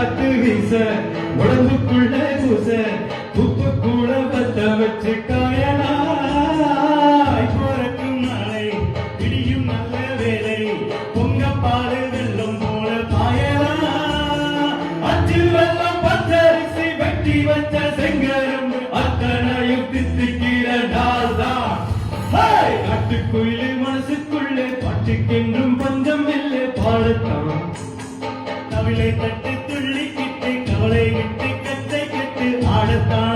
காத்து வீச உடம்புக்குள்ள பூச உப்பு கூட பத்த வச்சு காயலாய் போறக்கும் நாளை இடியும் நல்ல வேலை பொங்க பாடு வெள்ளம் போல பாயலாம் அச்சு வெள்ளம் பச்சரிசி வெட்டி வச்ச செங்கரும் அத்தனையும் தித்திக்கிற நாள் தான் காட்டுக்குள்ளே மனசுக்குள்ளே பாட்டுக்கென்றும் பஞ்சம் இல்லை பாடத்தான் தவிளை தட்டு துள்ளி கிட்டு கவலை விட்டு கத்தை கட்டு ஆடத்தான்